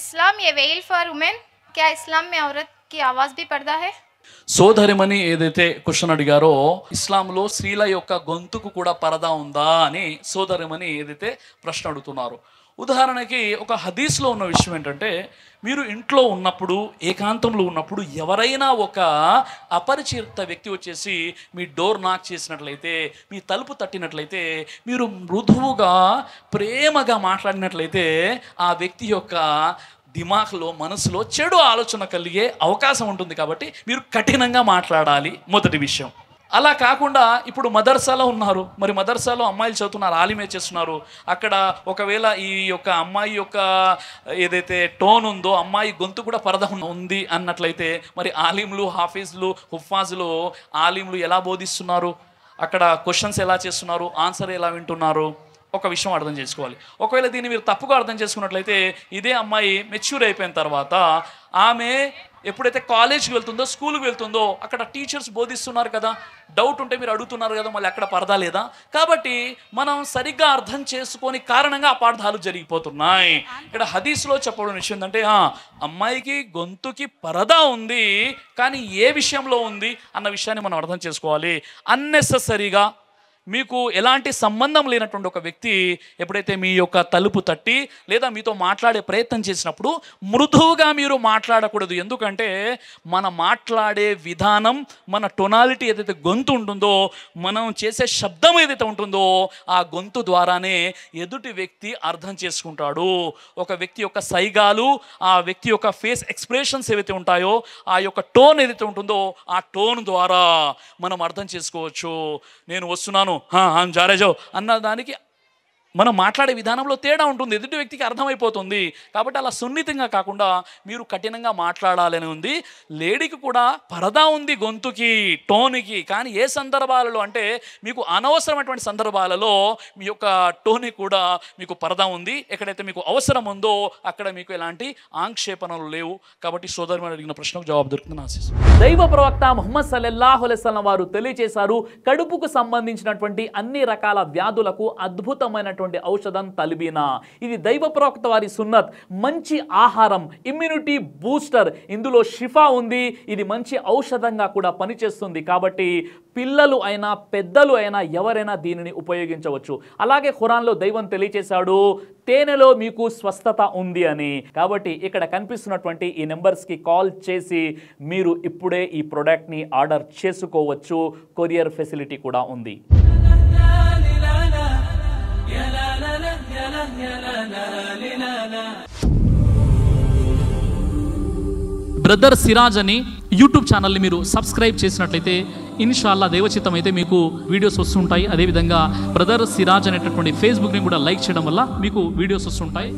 इस्लाम ये well for women, क्या इस्लाम में औरत की आवाज़ भी पर्दा है? సోదరిమని ఏదైతే క్వశ్చన్ అడిగారో ఇస్లాంలో స్త్రీల యొక్క గొంతుకు కూడా పరదా ఉందా అని సోదరిమని ఏదైతే ప్రశ్న అడుగుతున్నారో, ఉదాహరణకి ఒక హదీస్లో ఉన్న విషయం ఏంటంటే, మీరు ఇంట్లో ఉన్నప్పుడు ఏకాంతంలో ఉన్నప్పుడు ఎవరైనా ఒక అపరిచిత వ్యక్తి వచ్చేసి మీ డోర్ నాక్ చేసినట్లయితే, మీ తలుపు తట్టినట్లయితే, మీరు మృదువుగా ప్రేమగా మాట్లాడినట్లయితే ఆ వ్యక్తి యొక్క దిమాగ్లో మనసులో చెడు ఆలోచన కలిగే అవకాశం ఉంటుంది. కాబట్టి మీరు కఠినంగా మాట్లాడాలి మొదటి విషయం. అలా కాకుండా ఇప్పుడు మదర్సాలో ఉన్నారు, మరి మదర్సాలో అమ్మాయిలు చదువుతున్నారు, ఆలిమే చేస్తున్నారు. అక్కడ ఒకవేళ ఈ యొక్క అమ్మాయి యొక్క ఏదైతే టోన్ ఉందో, అమ్మాయి గొంతు కూడా పరద ఉంది అన్నట్లయితే, మరి ఆలింలు, హాఫీజ్లు, హుఫాజులు, ఆలింలు ఎలా బోధిస్తున్నారు, అక్కడ క్వశ్చన్స్ ఎలా చేస్తున్నారు, ఆన్సర్ ఎలా వింటున్నారు, ఒక విషయం అర్థం చేసుకోవాలి. ఒకవేళ దీన్ని మీరు తప్పుగా అర్థం చేసుకున్నట్లయితే, ఇదే అమ్మాయి మెచ్యూర్ అయిపోయిన తర్వాత ఆమె ఎప్పుడైతే కాలేజ్కి వెళ్తుందో, స్కూల్కి వెళ్తుందో, అక్కడ టీచర్స్ బోధిస్తున్నారు కదా, డౌట్ ఉంటే మీరు అడుగుతున్నారు కదా, మళ్ళీ అక్కడ పరదా లేదా? కాబట్టి మనం సరిగ్గా అర్థం చేసుకొని కారణంగా అపార్థాలు జరిగిపోతున్నాయి. ఇక్కడ హదీస్లో చెప్పడం విషయం ఏంటంటే, అమ్మాయికి గొంతుకి పరదా ఉంది, కానీ ఏ విషయంలో ఉంది అన్న విషయాన్ని మనం అర్థం చేసుకోవాలి. అన్నెసెసరీగా మీకు ఎలాంటి సంబంధం లేనటువంటి ఒక వ్యక్తి ఎప్పుడైతే మీ యొక్క తలుపు తట్టి లేదా మీతో మాట్లాడే ప్రయత్నం చేసినప్పుడు మృదువుగా మీరు మాట్లాడకూడదు. ఎందుకంటే మన మాట్లాడే విధానం, మన టొనాలిటీ ఏదైతే గొంతు ఉంటుందో, మనం చేసే శబ్దం ఏదైతే ఉంటుందో, ఆ గొంతు ద్వారానే ఎదుటి వ్యక్తి అర్థం చేసుకుంటాడు. ఒక వ్యక్తి యొక్క సైగాలు, ఆ వ్యక్తి యొక్క ఫేస్ ఎక్స్ప్రెషన్స్ ఏవైతే ఉంటాయో, ఆ యొక్క టోన్ ఏదైతే ఉంటుందో, ఆ టోన్ ద్వారా మనం అర్థం చేసుకోవచ్చు. నేను వస్తున్నాను, జారేజో అన్న దానికి మనం మాట్లాడే విధానంలో తేడా ఉంటుంది, ఎదుటి వ్యక్తికి అర్థమైపోతుంది. కాబట్టి అలా సున్నితంగా కాకుండా మీరు కఠినంగా మాట్లాడాలని ఉంది. లేడీకి కూడా పరదా ఉంది గొంతుకి, టోన్కి. కానీ ఏ సందర్భాలలో అంటే, మీకు అనవసరమైనటువంటి సందర్భాలలో మీ యొక్క టోన్కి కూడా మీకు పరదా ఉంది. ఎక్కడైతే మీకు అవసరం ఉందో అక్కడ మీకు ఎలాంటి ఆక్షేపణలు లేవు. కాబట్టి సోదరు అడిగిన ప్రశ్నకు జవాబు దొరుకుతుంది ఆశిస్తున్నాను. దైవ ప్రవక్త ముహమ్మద్ సల్లల్లాహు అలైహి వసల్లం వారు తెలియజేశారు, కడుపుకు సంబంధించినటువంటి అన్ని రకాల వ్యాధులకు అద్భుతమైన ఔషధం తల్బీనా. ఇది దైవ ప్రవక్త వారి సున్నత్. మంచి ఆహారం, ఇమ్యూనిటీ బూస్టర్, ఇందులో షిఫా ఉంది. ఇది మంచి ఔషధంగా కూడా పనిచేస్తుంది. కాబట్టి పిల్లలు అయినా పెద్దలు అయినా ఎవరైనా దీనిని ఉపయోగించవచ్చు. అలాగే ఖురాన్లో దైవం తెలియజేశాడు, తేనెలో మీకు స్వస్థత ఉంది అని. కాబట్టి ఇక్కడ కనిపిస్తున్నటువంటి ఈ నెంబర్స్కి కాల్ చేసి మీరు ఇప్పుడే ఈ ప్రోడక్ట్ని ఆర్డర్ చేసుకోవచ్చు. కొరియర్ ఫెసిలిటీ కూడా ఉంది. బ్రదర్ సిరాజ్ అని యూట్యూబ్ ఛానల్ని మీరు సబ్స్క్రైబ్ చేసినట్లయితే ఇన్షాల్లా దైవచిత్తం అయితే మీకు వీడియోస్ వస్తుంటాయి. అదేవిధంగా బ్రదర్ సిరాజ్ అనేటటువంటి ఫేస్బుక్ని కూడా లైక్ చేయడం వల్ల మీకు వీడియోస్ వస్తుంటాయి.